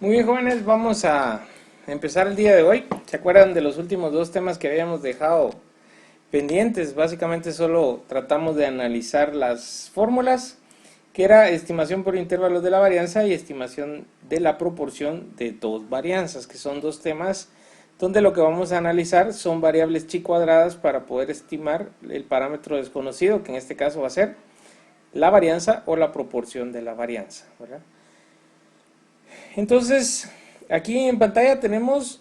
Muy bien, jóvenes, vamos a empezar el día de hoy. ¿Se acuerdan de los últimos dos temas que habíamos dejado pendientes? Básicamente solo tratamos de analizar las fórmulas, que era estimación por intervalos de la varianza y estimación de la proporción de dos varianzas, que son dos temas donde lo que vamos a analizar son variables chi cuadradas para poder estimar el parámetro desconocido, que en este caso va a ser la varianza o la proporción de la varianza, ¿verdad? Entonces, aquí en pantalla tenemos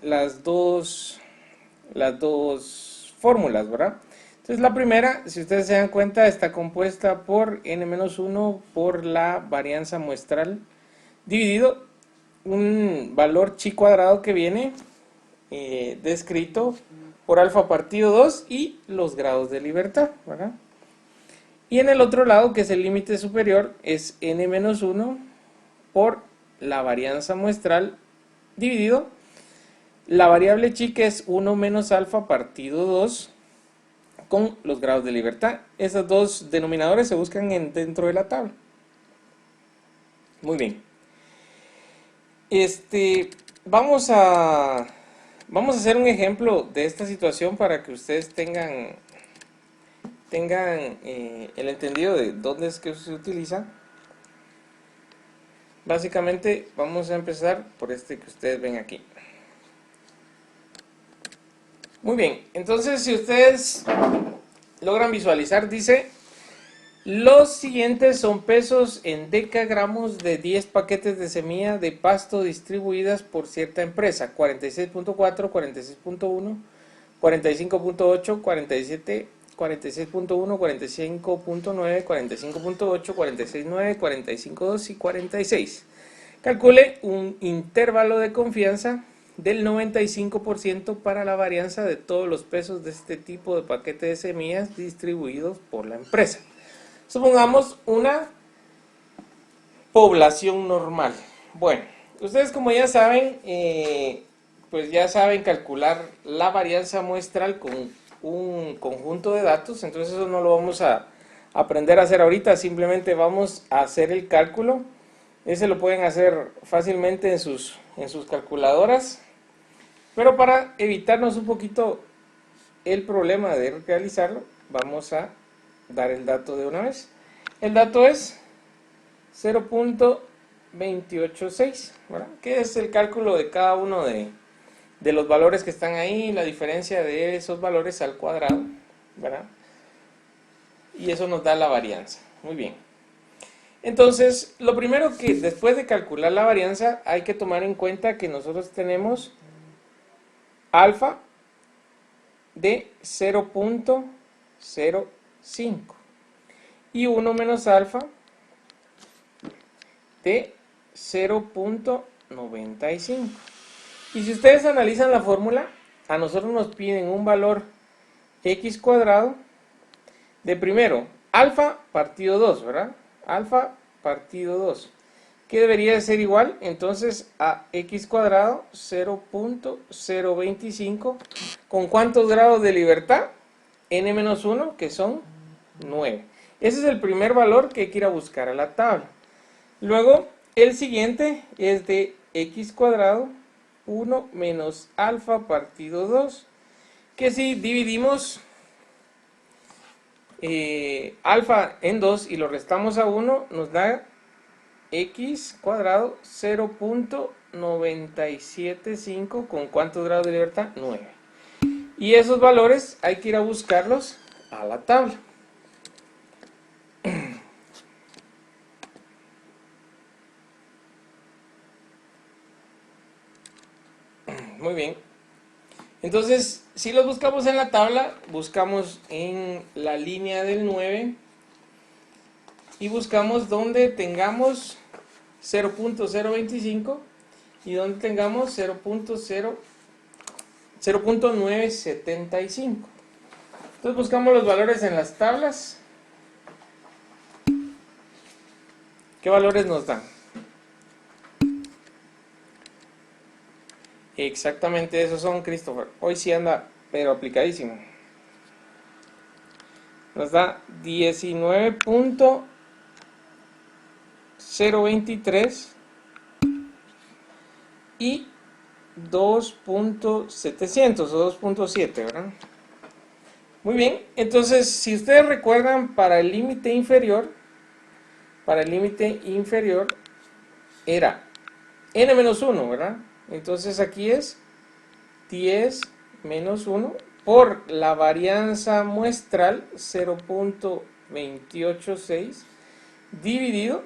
las dos fórmulas, ¿verdad? Entonces, la primera, si ustedes se dan cuenta, está compuesta por n-1 por la varianza muestral dividido un valor chi cuadrado que viene descrito por alfa partido 2 y los grados de libertad, ¿verdad? Y en el otro lado, que es el límite superior, es n-1 por la varianza muestral dividido la variable chi, que es 1 menos alfa partido 2 con los grados de libertad. Esos dos denominadores se buscan dentro de la tabla. Muy bien. Vamos a hacer un ejemplo de esta situación para que ustedes tengan el entendido de dónde es que se utiliza. Básicamente vamos a empezar por este que ustedes ven aquí. Muy bien, entonces si ustedes logran visualizar, dice: los siguientes son pesos en decagramos de 10 paquetes de semilla de pasto distribuidas por cierta empresa: 46.4, 46.1, 45.8, 47, 46.1, 45.9, 45.8, 46.9, 45.2 y 46. Calcule un intervalo de confianza del 95% para la varianza de todos los pesos de este tipo de paquete de semillas distribuidos por la empresa. Supongamos una población normal. Bueno, ustedes, como ya saben, pues ya saben calcular la varianza muestral con un conjunto de datos. Entonces eso no lo vamos a aprender a hacer ahorita, simplemente vamos a hacer el cálculo. Ese lo pueden hacer fácilmente en sus calculadoras, pero para evitarnos un poquito el problema de realizarlo, vamos a dar el dato de una vez. El dato es 0.286, ¿verdad? Que es el cálculo de cada uno de los valores que están ahí, la diferencia de esos valores al cuadrado, ¿verdad? Y eso nos da la varianza. Muy bien. Entonces, lo primero que después de calcular la varianza hay que tomar en cuenta que nosotros tenemos alfa de 0.05 y 1 menos alfa de 0.95. Y si ustedes analizan la fórmula, a nosotros nos piden un valor x cuadrado de, primero, alfa partido 2, ¿verdad? Alfa partido 2, que debería ser igual entonces a x cuadrado 0.025 con ¿cuántos grados de libertad? n-1, que son 9. Ese es el primer valor que hay que ir a buscar a la tabla. Luego, el siguiente es de x cuadrado 1 menos alfa partido 2, que si dividimos alfa en 2 y lo restamos a 1, nos da x cuadrado 0.975 con ¿cuántos grados de libertad? 9. Y esos valores hay que ir a buscarlos a la tabla. Muy bien. Entonces, si los buscamos en la tabla, buscamos en la línea del 9 y buscamos donde tengamos 0.025 y donde tengamos 0.975. Entonces buscamos los valores en las tablas. ¿Qué valores nos dan? Exactamente esos son, Christopher. Hoy sí anda, pero aplicadísimo. Nos da 19.023 y 2.700 o 2.7, ¿verdad? Muy bien, entonces si ustedes recuerdan, para el límite inferior era n-1, ¿verdad? Entonces aquí es 10 menos 1 por la varianza muestral 0.286 dividido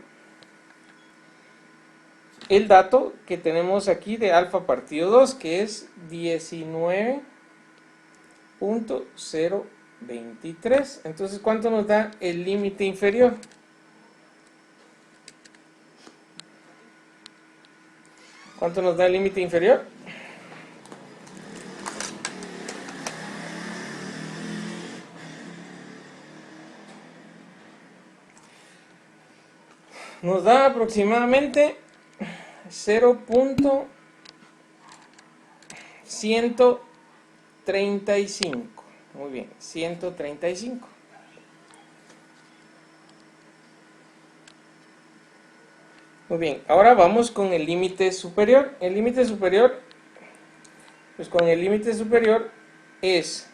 el dato que tenemos aquí de alfa partido 2, que es 19.023. Entonces, ¿cuánto nos da el límite inferior? ¿Cuánto nos da el límite inferior? Nos da aproximadamente 0.135. Muy bien, 135. Muy bien, ahora vamos con el límite superior. El límite superior, pues con el límite superior es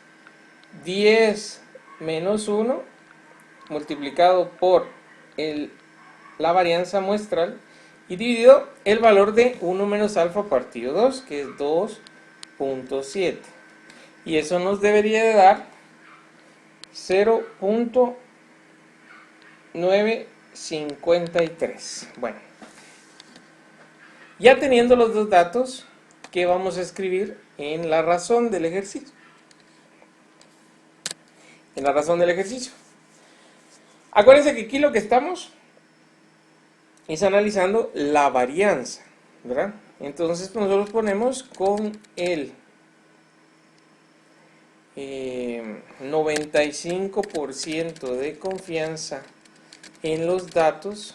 10 menos 1 multiplicado por la varianza muestral y dividido el valor de 1 menos alfa partido 2, que es 2.7. Y eso nos debería de dar 0.953. Bueno, ya teniendo los dos datos, ¿qué vamos a escribir en la razón del ejercicio? En la razón del ejercicio. Acuérdense que aquí lo que estamos es analizando la varianza, ¿verdad? Entonces pues nosotros ponemos con el 95% de confianza en los datos,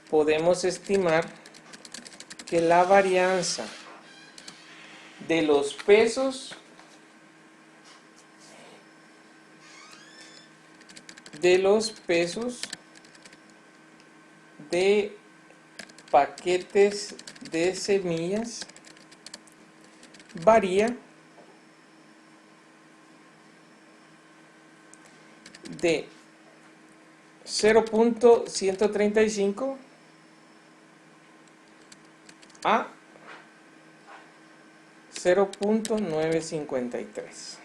podemos estimar que la varianza de los pesos de paquetes de semillas varía de 0.135 a 0.953.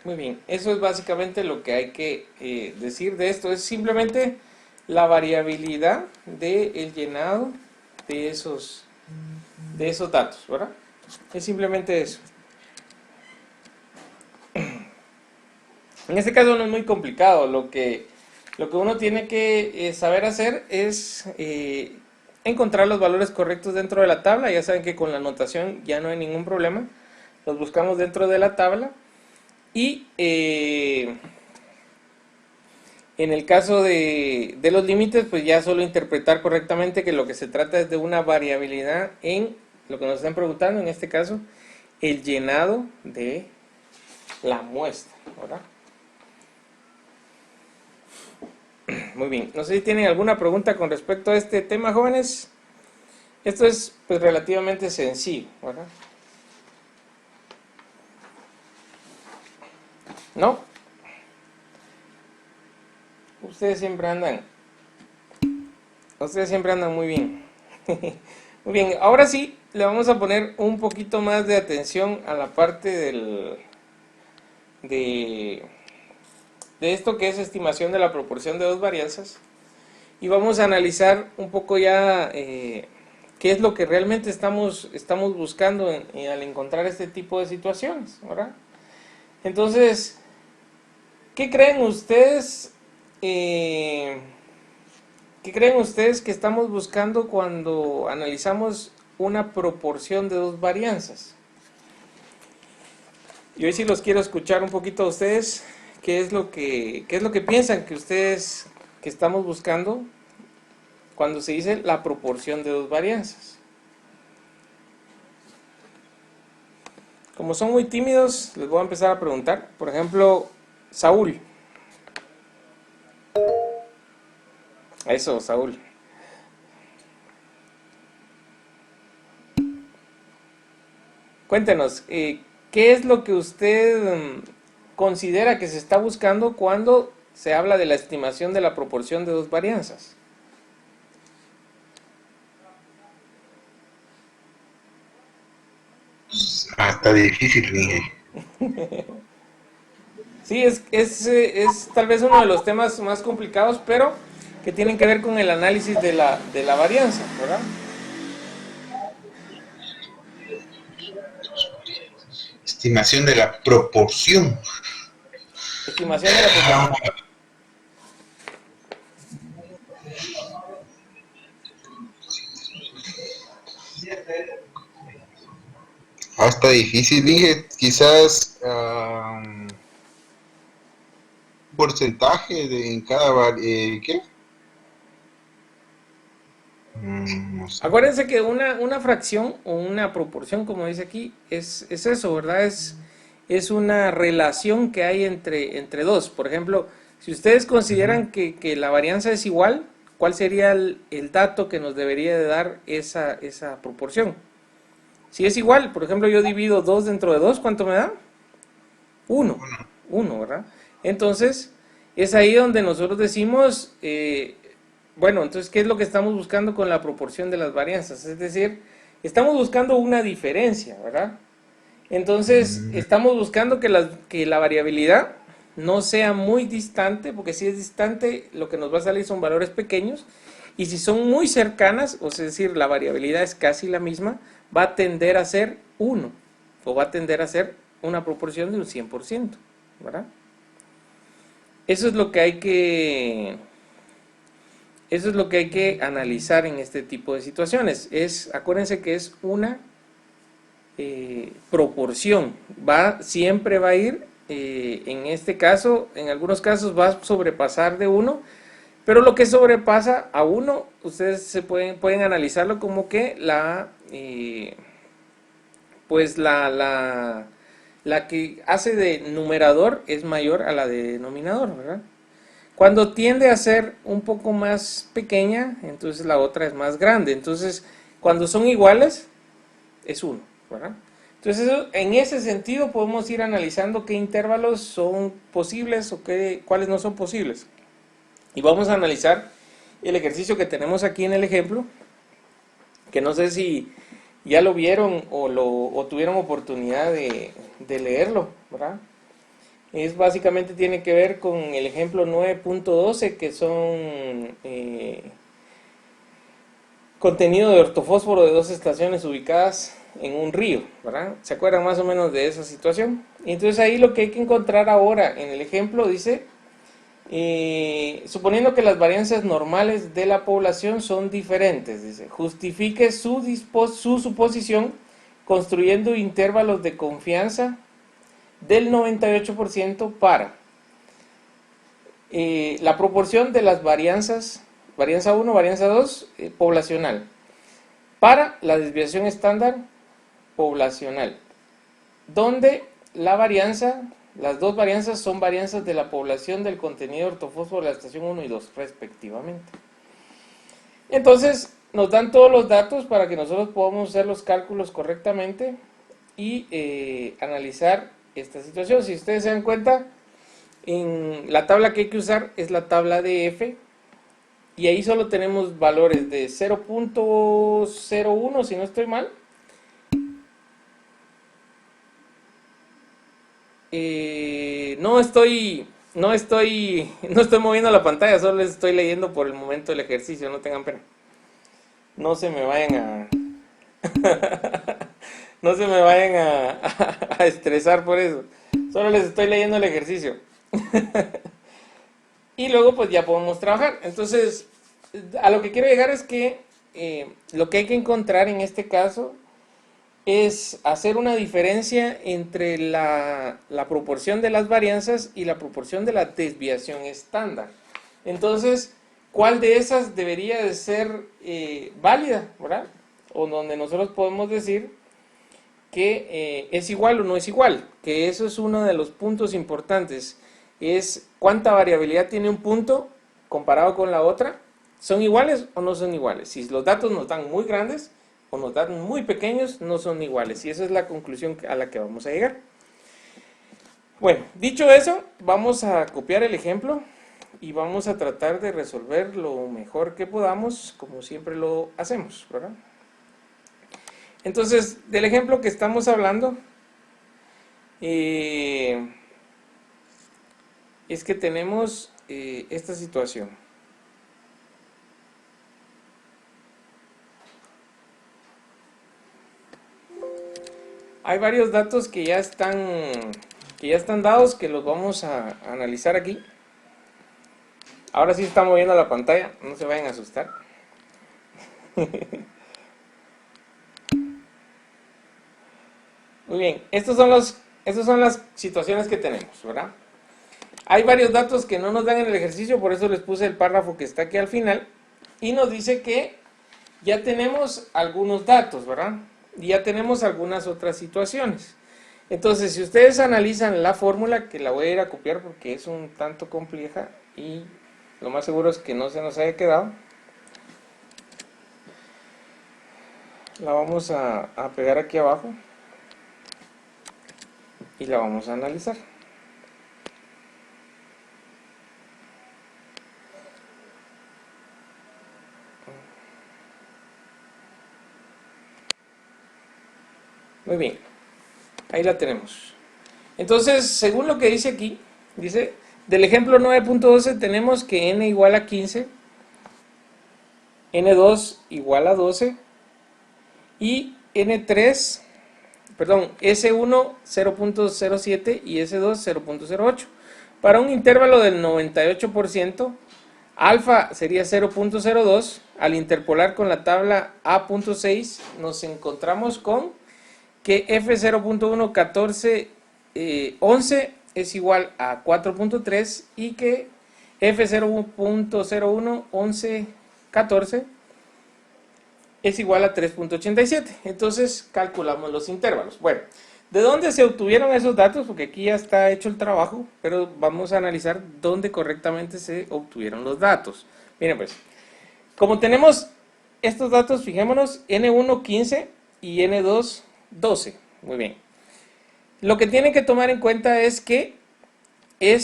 Muy bien, eso es básicamente lo que hay que decir de esto. Es simplemente la variabilidad del llenado de esos datos, ¿verdad? Es simplemente eso. En este caso no es muy complicado. Lo que uno tiene que saber hacer es encontrar los valores correctos dentro de la tabla. Ya saben que con la notación ya no hay ningún problema. Los buscamos dentro de la tabla. Y en el caso de los límites, pues ya solo interpretar correctamente que lo que se trata es de una variabilidad en lo que nos están preguntando, en este caso, el llenado de la muestra, ¿verdad? Muy bien, no sé si tienen alguna pregunta con respecto a este tema, jóvenes. Esto es pues relativamente sencillo, ¿verdad? ¿No? Ustedes siempre andan muy bien. Muy bien, ahora sí le vamos a poner un poquito más de atención a la parte de esto que es estimación de la proporción de dos varianzas, y vamos a analizar un poco ya qué es lo que realmente estamos buscando al encontrar este tipo de situaciones, ¿verdad? Entonces, ¿qué creen ustedes? ¿Qué creen ustedes que estamos buscando cuando analizamos una proporción de dos varianzas? Y hoy sí los quiero escuchar un poquito a ustedes. ¿Qué es lo que piensan que ustedes que estamos buscando cuando se dice la proporción de dos varianzas? Como son muy tímidos, les voy a empezar a preguntar. Por ejemplo, Saúl. Eso, Saúl. Cuéntenos, ¿qué es lo que usted considera que se está buscando cuando se habla de la estimación de la proporción de dos varianzas? Está difícil, dije. Sí, es tal vez uno de los temas más complicados, pero que tienen que ver con el análisis de la varianza, ¿verdad? Estimación de la proporción. Estimación de la proporción. Está difícil, dije. Quizás porcentaje de en cada ¿qué? No sé. Acuérdense que una fracción o una proporción, como dice aquí, es eso, ¿verdad? Es una relación que hay entre dos. Por ejemplo, si ustedes Ujú. consideran que la varianza es igual, ¿cuál sería el dato que nos debería de dar esa proporción? Si es igual, por ejemplo, yo divido 2 dentro de 2, ¿cuánto me da? Uno, uno, ¿verdad? Entonces, es ahí donde nosotros decimos, bueno, entonces, ¿qué es lo que estamos buscando con la proporción de las varianzas? Es decir, estamos buscando una diferencia, ¿verdad? Entonces, Mm, estamos buscando que la variabilidad no sea muy distante, porque si es distante, lo que nos va a salir son valores pequeños, y si son muy cercanas, o sea, es decir, la variabilidad es casi la misma, va a tender a ser uno o va a tender a ser una proporción de un 100%, ¿verdad? Eso es lo que hay que, eso es lo que hay que analizar en este tipo de situaciones. Acuérdense que es una proporción, siempre va a ir, en este caso, en algunos casos va a sobrepasar de uno, pero lo que sobrepasa a uno, ustedes pueden analizarlo como que pues la que hace de numerador es mayor a la de denominador, ¿verdad? Cuando tiende a ser un poco más pequeña, entonces la otra es más grande. Entonces, cuando son iguales, es uno, ¿verdad? Entonces, en ese sentido podemos ir analizando qué intervalos son posibles o cuáles no son posibles. Y vamos a analizar el ejercicio que tenemos aquí en el ejemplo, que no sé si ya lo vieron o tuvieron oportunidad de leerlo, ¿verdad? Es básicamente tiene que ver con el ejemplo 9.12, que son contenido de ortofósforo de dos estaciones ubicadas en un río, ¿verdad? ¿Se acuerdan más o menos de esa situación? Y entonces ahí lo que hay que encontrar ahora en el ejemplo dice, suponiendo que las varianzas normales de la población son diferentes, dice, justifique su suposición construyendo intervalos de confianza del 98% para la proporción de las varianzas, varianza 1, varianza 2, poblacional, para la desviación estándar poblacional, donde la varianza, las dos varianzas son varianzas de la población del contenido ortofósforo de la estación 1 y 2, respectivamente. Entonces, nos dan todos los datos para que nosotros podamos hacer los cálculos correctamente y analizar esta situación. Si ustedes se dan cuenta, en la tabla que hay que usar es la tabla de F, y ahí solo tenemos valores de 0.01, si no estoy mal. No estoy moviendo la pantalla, solo les estoy leyendo por el momento el ejercicio, no tengan pena. No se me vayan a, no se me vayan a estresar por eso. Solo les estoy leyendo el ejercicio. Y luego pues ya podemos trabajar. Entonces, a lo que quiero llegar es que lo que hay que encontrar en este caso es hacer una diferencia entre la proporción de las varianzas y la proporción de la desviación estándar. Entonces, ¿cuál de esas debería de ser válida, ¿verdad? O donde nosotros podemos decir que es igual o no es igual, que eso es uno de los puntos importantes. es cuánta variabilidad tiene un punto comparado con la otra. ¿Son iguales o no son iguales? Si los datos nos dan muy grandes o nos dan muy pequeños, no son iguales. Y esa es la conclusión a la que vamos a llegar. Bueno, dicho eso, vamos a copiar el ejemplo y vamos a tratar de resolver lo mejor que podamos, como siempre lo hacemos, ¿verdad? Entonces, del ejemplo que estamos hablando, es que tenemos esta situación. Hay varios datos que ya están dados, que los vamos a analizar aquí. Ahora sí está moviendo la pantalla, no se vayan a asustar. Muy bien, estas son las situaciones que tenemos, ¿verdad? Hay varios datos que no nos dan en el ejercicio, por eso les puse el párrafo que está aquí al final. Y nos dice que ya tenemos algunos datos, ¿verdad? Y ya tenemos algunas otras situaciones. Entonces, si ustedes analizan la fórmula, que la voy a ir a copiar porque es un tanto compleja y lo más seguro es que no se nos haya quedado. La vamos a pegar aquí abajo y la vamos a analizar. Muy bien, ahí la tenemos. Entonces, según lo que dice aquí, dice, del ejemplo 9.12 tenemos que n igual a 15, n2 igual a 12 y S1 0.07 y S2 0.08. Para un intervalo del 98%, alfa sería 0.02. Al interpolar con la tabla A.6 nos encontramos con que F0.1 14 11 es igual a 4.3 y que F0.01 11 14 es igual a 3.87. Entonces calculamos los intervalos. Bueno, ¿de dónde se obtuvieron esos datos? Porque aquí ya está hecho el trabajo, pero vamos a analizar dónde correctamente se obtuvieron los datos. Miren pues, como tenemos estos datos, fijémonos, N1 15 y N2 12. Muy bien. Lo que tienen que tomar en cuenta es que el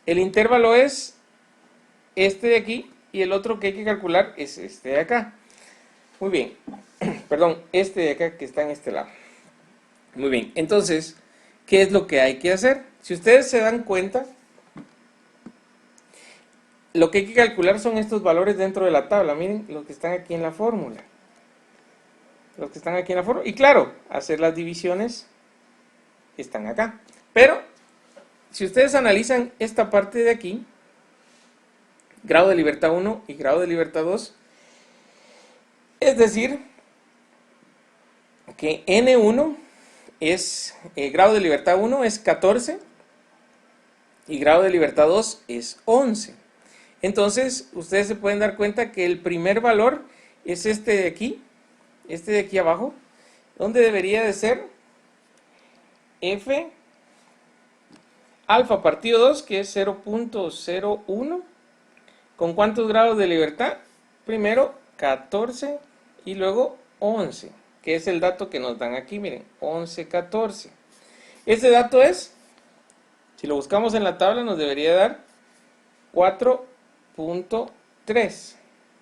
intervalo es este de aquí y el otro que hay que calcular es este de acá. Muy bien. Perdón, este de acá que está en este lado. Muy bien. Entonces, ¿qué es lo que hay que hacer? Si ustedes se dan cuenta, lo que hay que calcular son estos valores dentro de la tabla. Miren los que están aquí en la fórmula. Los que están aquí en la fórmula. Y claro, hacer las divisiones están acá. Pero, si ustedes analizan esta parte de aquí, grado de libertad 1 y grado de libertad 2, es decir, que N1 es, grado de libertad 1 es 14 y grado de libertad 2 es 11. Entonces, ustedes se pueden dar cuenta que el primer valor es este de aquí abajo, donde debería de ser F alfa partido 2, que es 0.01. ¿Con cuántos grados de libertad? Primero 14 y luego 11, que es el dato que nos dan aquí, miren, 11, 14. Este dato es, si lo buscamos en la tabla, nos debería dar 4.3.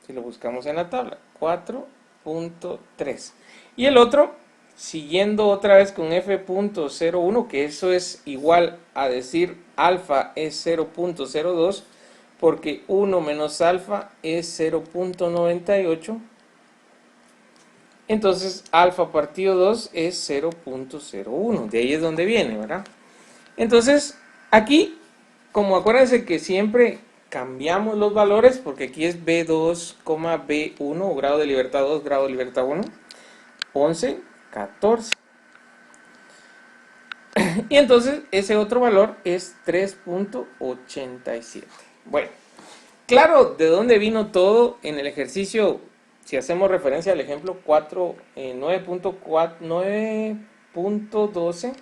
Si lo buscamos en la tabla, 4.3. Y el otro, siguiendo otra vez con F.01, que eso es igual a decir alfa es 0.02, porque 1 menos alfa es 0.98. Entonces alfa partido 2 es 0.01. De ahí es donde viene, ¿verdad? Entonces, aquí, como acuérdense que siempre cambiamos los valores, porque aquí es B2, B1, o grado de libertad 2, grado de libertad 1, 11, 14. Y entonces ese otro valor es 3.87. Bueno, claro, ¿de dónde vino todo en el ejercicio? Si hacemos referencia al ejemplo 9.12,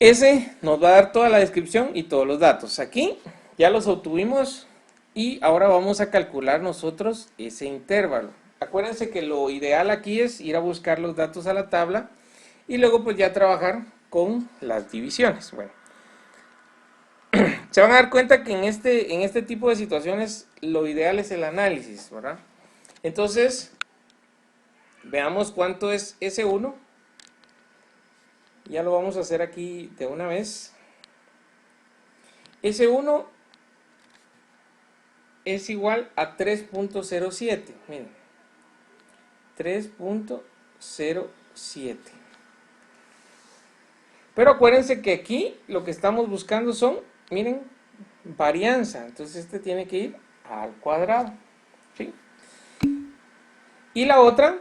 Ese nos va a dar toda la descripción y todos los datos. Aquí ya los obtuvimos y ahora vamos a calcular nosotros ese intervalo. Acuérdense que lo ideal aquí es ir a buscar los datos a la tabla y luego pues ya trabajar con las divisiones. Bueno, se van a dar cuenta que en este tipo de situaciones lo ideal es el análisis, ¿verdad? Entonces, veamos cuánto es S1. Ya lo vamos a hacer aquí de una vez. S1 es igual a 3.07. Miren, 3.07. Pero acuérdense que aquí lo que estamos buscando son, miren, varianza. Entonces este tiene que ir al cuadrado. ¿Sí? Y la otra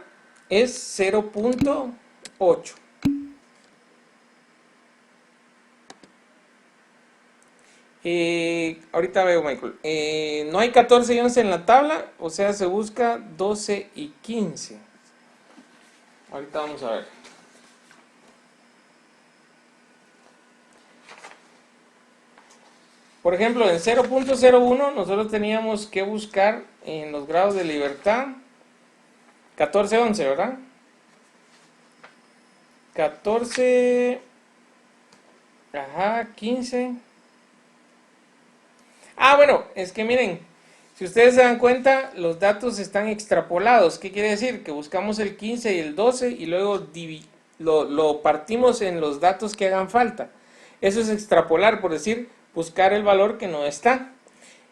es 0.8. Ahorita veo, Michael. No hay 14 y 11 en la tabla, o sea, se busca 12 y 15. Ahorita vamos a ver. Por ejemplo, en 0.01 nosotros teníamos que buscar en los grados de libertad 14, 11, ¿verdad? 14, ajá, 15. Ah, bueno, es que miren, si ustedes se dan cuenta, los datos están extrapolados. ¿Qué quiere decir? Que buscamos el 15 y el 12 y luego lo partimos en los datos que hagan falta. Eso es extrapolar, por decir, buscar el valor que no está.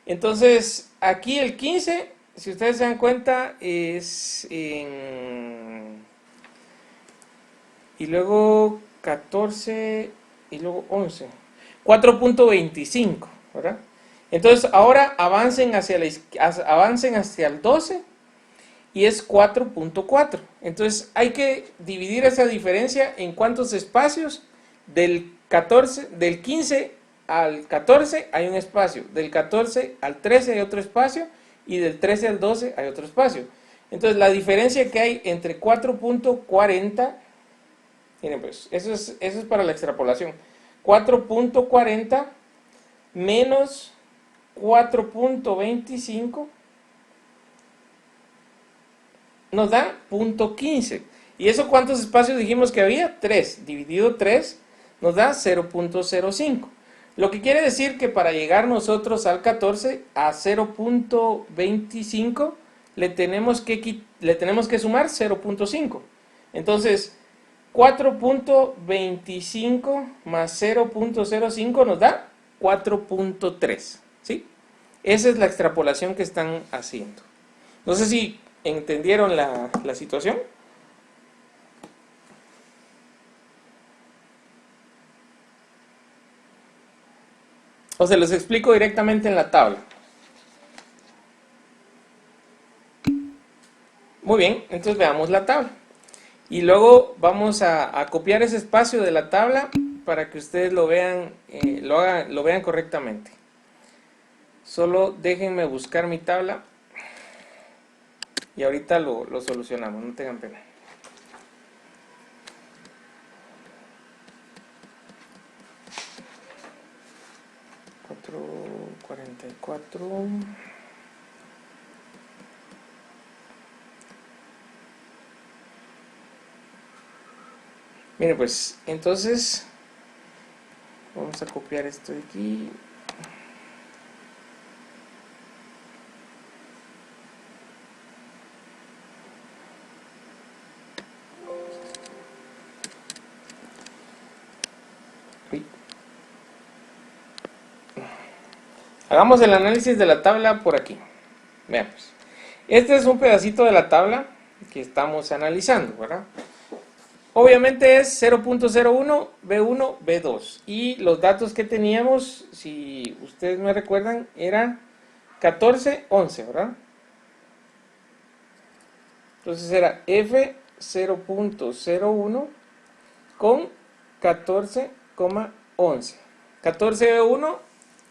Entonces, aquí el 15, si ustedes se dan cuenta, es en... Y luego 14 y luego 11. 4.25, ¿verdad? Entonces, ahora avancen hacia el 12 y es 4.4. Entonces, hay que dividir esa diferencia en cuántos espacios. Del 15 al 14 hay un espacio, del 14 al 13 hay otro espacio y del 13 al 12 hay otro espacio. Entonces, la diferencia que hay entre 4.40, miren pues, eso es para la extrapolación. 4.40 menos 4.25 nos da 0.15. ¿Y eso cuántos espacios dijimos que había? 3. Dividido 3 nos da 0.05. Lo que quiere decir que para llegar nosotros al 14, a 0.25, le tenemos que sumar 0.5. Entonces, 4.25 más 0.05 nos da 4.3. ¿Sí? Esa es la extrapolación que están haciendo. No sé si entendieron la situación. O se los explico directamente en la tabla. Muy bien, entonces veamos la tabla. Y luego vamos a copiar ese espacio de la tabla para que ustedes lo vean, lo vean correctamente. Solo déjenme buscar mi tabla y ahorita lo solucionamos, no tengan pena. $4.44. Miren pues, entonces vamos a copiar esto de aquí. Hagamos el análisis de la tabla por aquí. Veamos. Este es un pedacito de la tabla que estamos analizando, ¿verdad? Obviamente es 0.01, B1, B2. Y los datos que teníamos, si ustedes me recuerdan, era 14, 11, ¿verdad? Entonces era F 0.01 con 14,11. 14 B1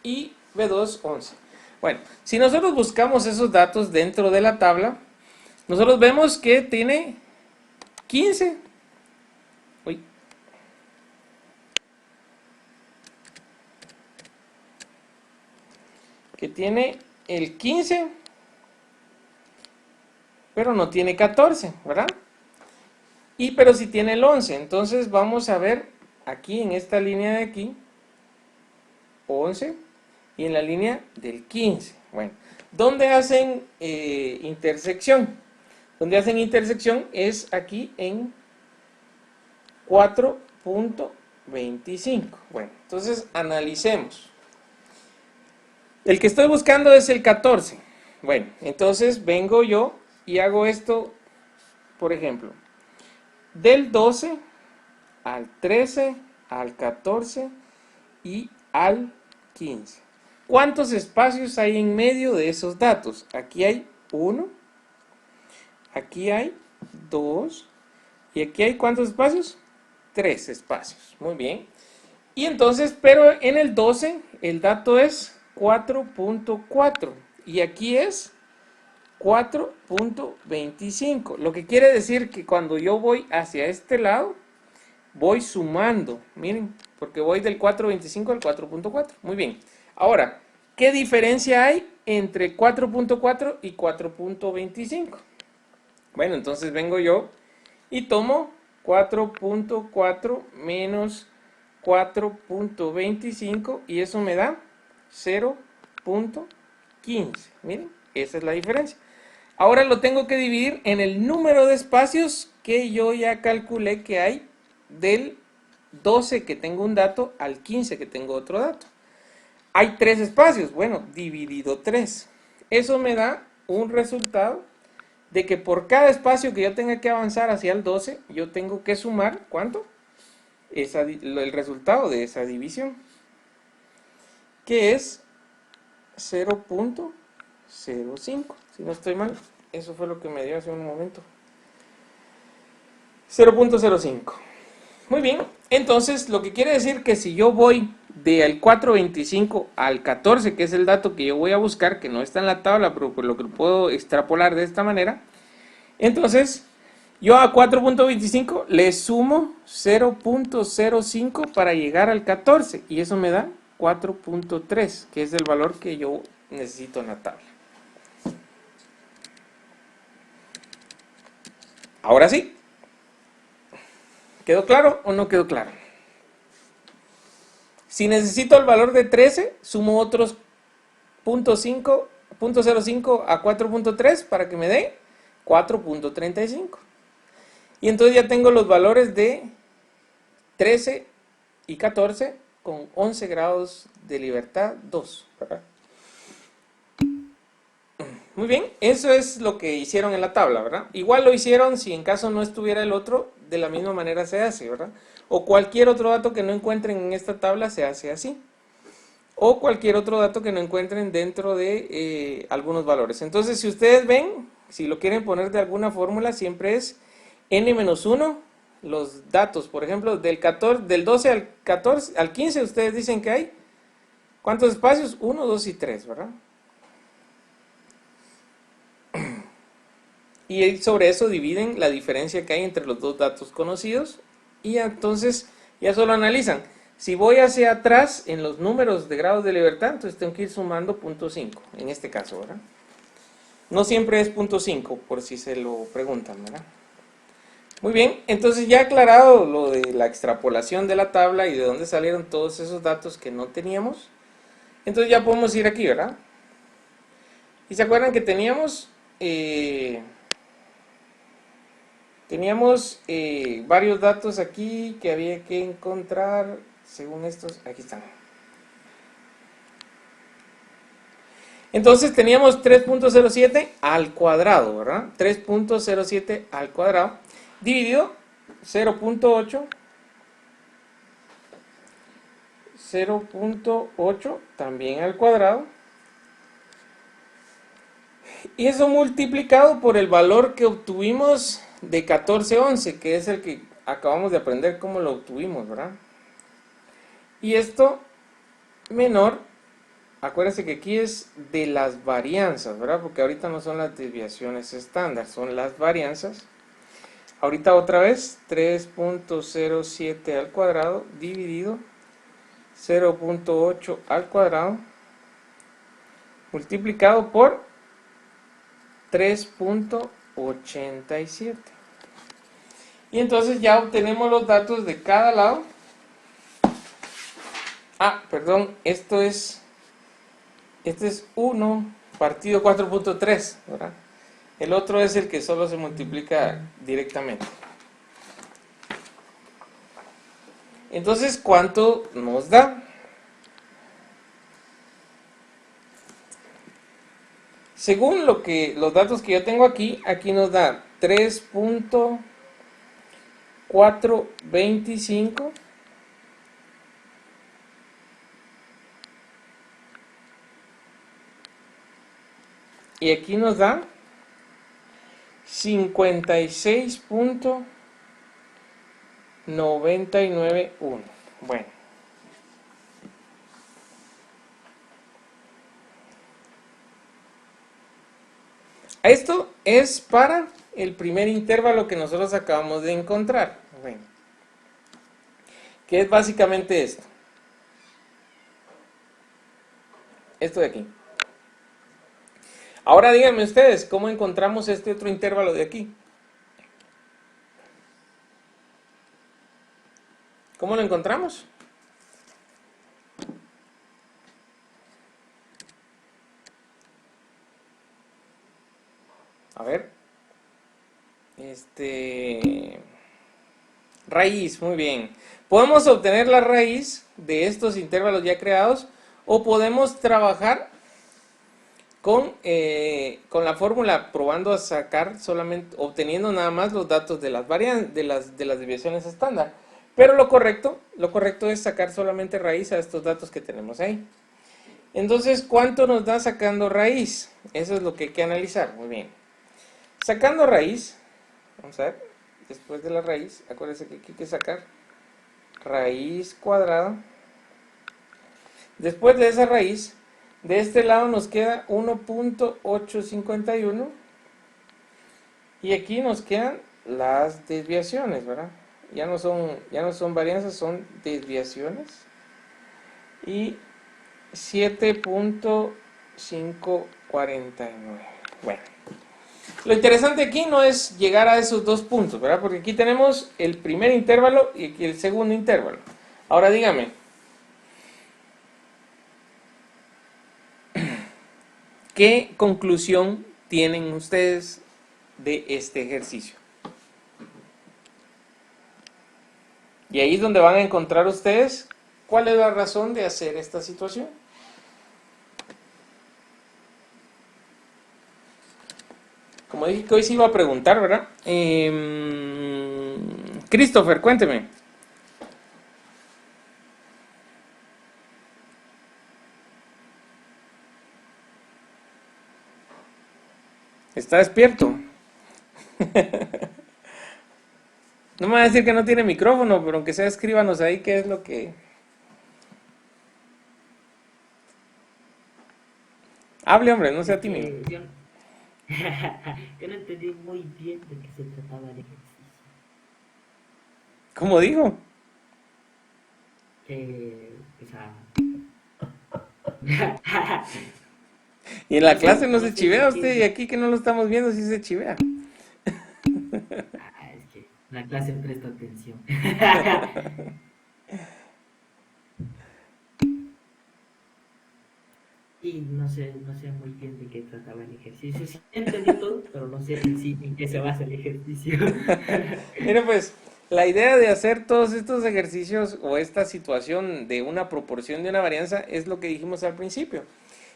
y B2, 11. Bueno, si nosotros buscamos esos datos dentro de la tabla, nosotros vemos que tiene 15. Uy. que tiene el 15, pero no tiene 14, ¿verdad? Pero sí tiene el 11. Entonces vamos a ver aquí en esta línea de aquí, 11, y en la línea del 15. Bueno, ¿dónde hacen intersección? Donde hacen intersección es aquí en 4.25. Bueno, entonces analicemos. El que estoy buscando es el 14. Bueno, entonces vengo yo y hago esto, por ejemplo, del 12 al 13, al 14 y al 15. ¿Cuántos espacios hay en medio de esos datos? Aquí hay 1, aquí hay 2 y aquí hay ¿cuántos espacios? 3 espacios. Muy bien. Y entonces, pero en el 12 el dato es 4.4 y aquí es 4.25. Lo que quiere decir que cuando yo voy hacia este lado, voy sumando. Miren, porque voy del 4.25 al 4.4. Muy bien. Ahora, ¿qué diferencia hay entre 4.4 y 4.25? Bueno, entonces vengo yo y tomo 4.4 menos 4.25 y eso me da 0.15. Miren, esa es la diferencia. Ahora lo tengo que dividir en el número de espacios que yo ya calculé que hay del 12 que tengo un dato al 15 que tengo otro dato. Hay 3 espacios, bueno, dividido 3. Eso me da un resultado de que por cada espacio que yo tenga que avanzar hacia el 12, yo tengo que sumar, ¿cuánto? El resultado de esa división, que es 0.05, si no estoy mal. Eso fue lo que me dio hace un momento. 0.05. Muy bien, entonces lo que quiere decir que si yo voy del 4.25 al 14, que es el dato que yo voy a buscar, que no está en la tabla, pero por lo que lo puedo extrapolar de esta manera, entonces yo a 4.25 le sumo 0.05 para llegar al 14 y eso me da 4.3, que es el valor que yo necesito en la tabla. Ahora sí, ¿quedó claro o no quedó claro? Si necesito el valor de 13, sumo otros 0.05 a 4.3 para que me dé 4.35. Y entonces ya tengo los valores de 13 y 14 con 11 grados de libertad 2. ¿Verdad? Muy bien, eso es lo que hicieron en la tabla, ¿verdad? Igual lo hicieron si en caso no estuviera el otro, de la misma manera se hace, ¿verdad? O cualquier otro dato que no encuentren en esta tabla se hace así. O cualquier otro dato que no encuentren dentro de algunos valores. Entonces, si ustedes ven, si lo quieren poner de alguna fórmula, siempre es n-1, los datos, por ejemplo, del 12 al 14, al 15, ustedes dicen que hay, ¿cuántos espacios? 1, 2 y 3, ¿verdad? Y sobre eso dividen la diferencia que hay entre los dos datos conocidos y entonces ya solo analizan. Si voy hacia atrás en los números de grados de libertad, entonces tengo que ir sumando 0.5, en este caso, ¿verdad? No siempre es 0.5, por si se lo preguntan, ¿verdad? Muy bien, entonces ya aclarado lo de la extrapolación de la tabla y de dónde salieron todos esos datos que no teníamos, entonces ya podemos ir aquí, ¿verdad? Y se acuerdan que teníamos varios datos aquí que había que encontrar, según estos, aquí están. Entonces teníamos 3.07 al cuadrado, ¿verdad? 3.07 al cuadrado, dividido 0.8, 0.8 también al cuadrado, y eso multiplicado por el valor que obtuvimos de 1411, que es el que acabamos de aprender cómo lo obtuvimos, ¿verdad? Y esto menor, acuérdense que aquí es de las varianzas, ¿verdad? Porque ahorita no son las desviaciones estándar, son las varianzas. Ahorita otra vez, 3.07 al cuadrado dividido 0.8 al cuadrado multiplicado por 3.87. Y entonces ya obtenemos los datos de cada lado. Perdón, este es 1 partido 4.3, ¿verdad? El otro es el que solo se multiplica directamente. Entonces, ¿cuánto nos da? Según los datos que yo tengo aquí nos da 3.425. Y aquí nos da 56.991. Bueno. Esto es para el primer intervalo que nosotros acabamos de encontrar. Bueno. Que es básicamente esto. Esto de aquí. Ahora díganme ustedes, ¿cómo encontramos este otro intervalo de aquí? ¿Cómo lo encontramos? A ver. Raíz, muy bien. Podemos obtener la raíz de estos intervalos ya creados o podemos trabajar con la fórmula probando a sacar solamente, obteniendo nada más los datos de las de las desviaciones estándar. Pero lo correcto es sacar solamente raíz a estos datos que tenemos ahí. Entonces, ¿cuánto nos da sacando raíz? Eso es lo que hay que analizar. Muy bien. Sacando raíz, vamos a ver, después de la raíz, acuérdense que aquí hay que sacar raíz cuadrada. Después de esa raíz, de este lado nos queda 1.851 y aquí nos quedan las desviaciones, ¿verdad? Ya no son varianzas, son desviaciones. Y 7.549. Bueno, lo interesante aquí no es llegar a esos dos puntos, ¿verdad? Porque aquí tenemos el primer intervalo y aquí el segundo intervalo. Ahora dígame, ¿qué conclusión tienen ustedes de este ejercicio? Y ahí es donde van a encontrar ustedes cuál es la razón de hacer esta situación. Como dije que hoy se iba a preguntar, ¿verdad? Christopher, cuénteme. ¿Está despierto? No me va a decir que no tiene micrófono, pero aunque sea escríbanos ahí qué es lo que... Hable, hombre, no sea tímido. Yo no entendí muy bien de qué se trataba el ejercicio. ¿Cómo dijo? Y en la clase no se chivea usted, y aquí que no lo estamos viendo sí se chivea. Es que la clase presta atención. Y no sé muy bien de qué trataba el ejercicio. Sí entendí todo, pero no sé en sí en qué se basa el ejercicio. Mira, pues, la idea de hacer todos estos ejercicios o esta situación de una proporción de una varianza es lo que dijimos al principio.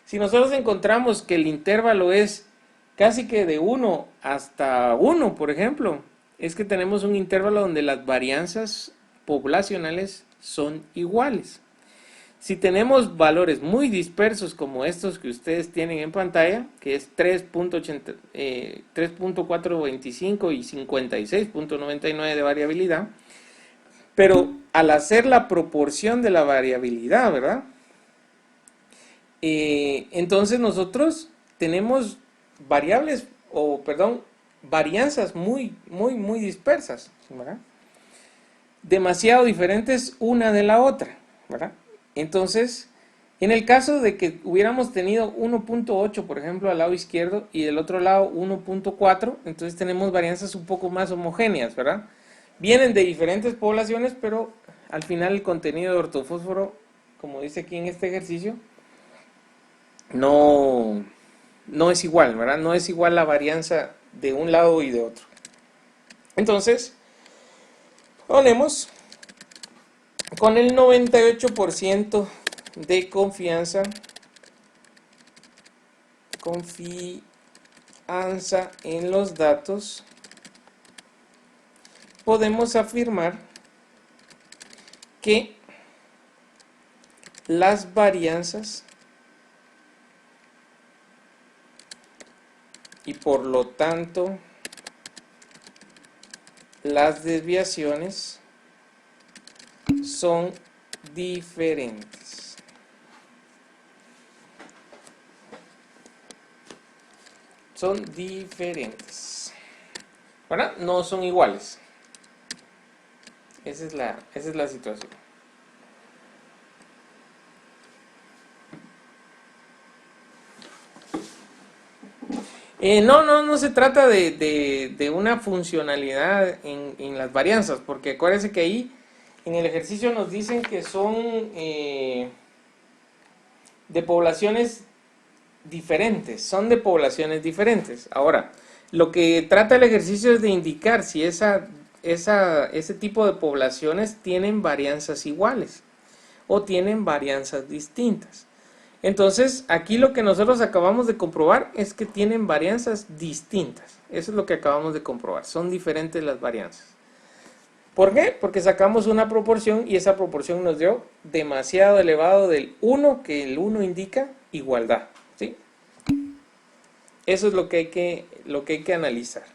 Si nosotros encontramos que el intervalo es casi que de 1 hasta 1, por ejemplo, es que tenemos un intervalo donde las varianzas poblacionales son iguales. Si tenemos valores muy dispersos como estos que ustedes tienen en pantalla, que es 3.425 y 56.99 de variabilidad, pero al hacer la proporción de la variabilidad, ¿verdad? Entonces nosotros tenemos varianzas muy dispersas, ¿verdad? Demasiado diferentes una de la otra, ¿verdad? Entonces, En el caso de que hubiéramos tenido 1.8, por ejemplo, al lado izquierdo y del otro lado 1.4, entonces tenemos varianzas un poco más homogéneas, ¿verdad? Vienen de diferentes poblaciones, pero al final el contenido de ortofósforo, como dice aquí en este ejercicio, no, no es igual, ¿verdad? No es igual la varianza de un lado y de otro. Entonces, ponemos con el 98% de confianza en los datos, podemos afirmar que las varianzas y por lo tanto las desviaciones son diferentes. Son diferentes. ¿Verdad? No son iguales. Esa es la situación. No se trata de una funcionalidad en las varianzas, porque acuérdense que ahí en el ejercicio nos dicen que son de poblaciones diferentes, son de poblaciones diferentes. Ahora, lo que trata el ejercicio es de indicar si ese tipo de poblaciones tienen varianzas iguales o tienen varianzas distintas. Entonces, aquí lo que nosotros acabamos de comprobar es que tienen varianzas distintas. Eso es lo que acabamos de comprobar. Son diferentes las varianzas. ¿Por qué? Porque sacamos una proporción y esa proporción nos dio demasiado elevado del 1, que el 1 indica igualdad. ¿Sí? Eso es lo que hay que analizar.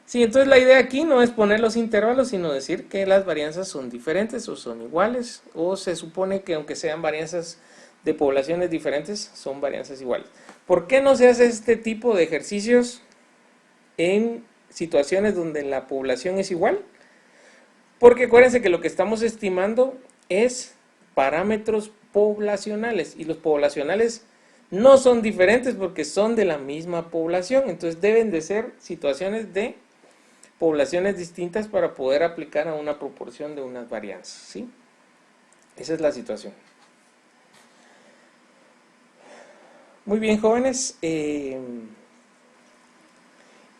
Sí, entonces la idea aquí no es poner los intervalos, sino decir que las varianzas son diferentes o son iguales, o se supone que aunque sean varianzas de poblaciones diferentes, son varianzas iguales. ¿Por qué no se hace este tipo de ejercicios en situaciones donde la población es igual? Porque acuérdense que lo que estamos estimando es parámetros poblacionales, y los poblacionales no son diferentes porque son de la misma población, entonces deben de ser situaciones de poblaciones distintas para poder aplicar a una proporción de unas varianzas, ¿sí? Esa es la situación. Muy bien, jóvenes.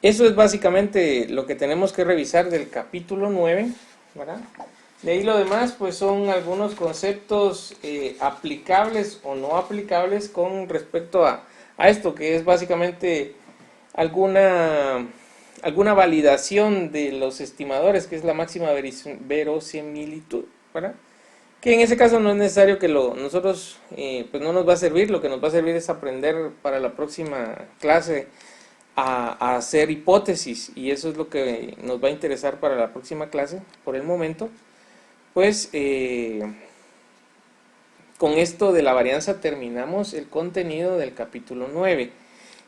Eso es básicamente lo que tenemos que revisar del capítulo 9, ¿verdad? De ahí lo demás, pues son algunos conceptos aplicables o no aplicables con respecto a esto, que es básicamente alguna validación de los estimadores, que es la máxima verosimilitud, ¿verdad? Que en ese caso no es necesario que nosotros, pues no nos va a servir. Lo que nos va a servir es aprender para la próxima clase a hacer hipótesis, y eso es lo que nos va a interesar para la próxima clase. Por el momento, pues con esto de la varianza terminamos el contenido del capítulo 9,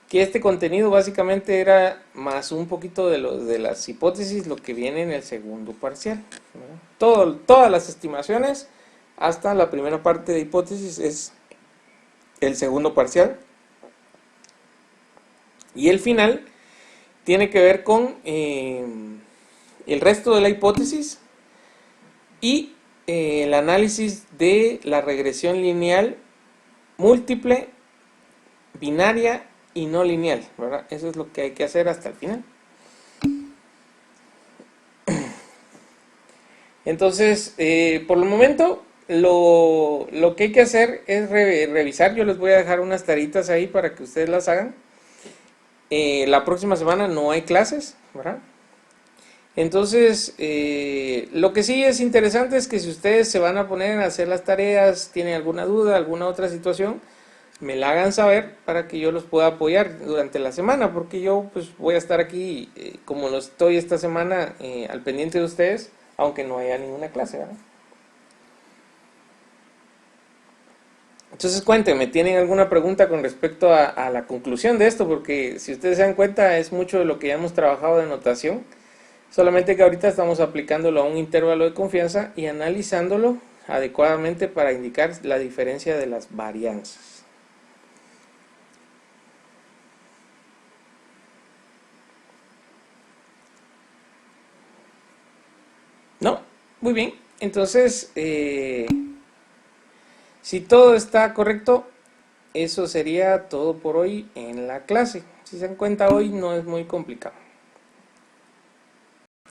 que este contenido básicamente era más un poquito de las hipótesis, lo que viene en el segundo parcial, ¿no? Todas las estimaciones hasta la primera parte de hipótesis es el segundo parcial, y el final tiene que ver con el resto de la hipótesis y el análisis de la regresión lineal múltiple, binaria y no lineal, ¿verdad? Eso es lo que hay que hacer hasta el final. Entonces, por el momento, lo que hay que hacer es revisar. Yo les voy a dejar unas taritas ahí para que ustedes las hagan. La próxima semana no hay clases, ¿verdad? Entonces, lo que sí es interesante es que si ustedes se van a poner a hacer las tareas, tienen alguna duda, alguna otra situación, me la hagan saber para que yo los pueda apoyar durante la semana, porque yo pues voy a estar aquí, como lo estoy esta semana, al pendiente de ustedes, aunque no haya ninguna clase, ¿verdad? Entonces cuéntenme, ¿tienen alguna pregunta con respecto a la conclusión de esto? Porque si ustedes se dan cuenta es mucho de lo que ya hemos trabajado de notación, solamente que ahorita estamos aplicándolo a un intervalo de confianza y analizándolo adecuadamente para indicar la diferencia de las varianzas. ¿No? Muy bien. Entonces, si todo está correcto, eso sería todo por hoy en la clase. Si se dan cuenta, hoy no es muy complicado.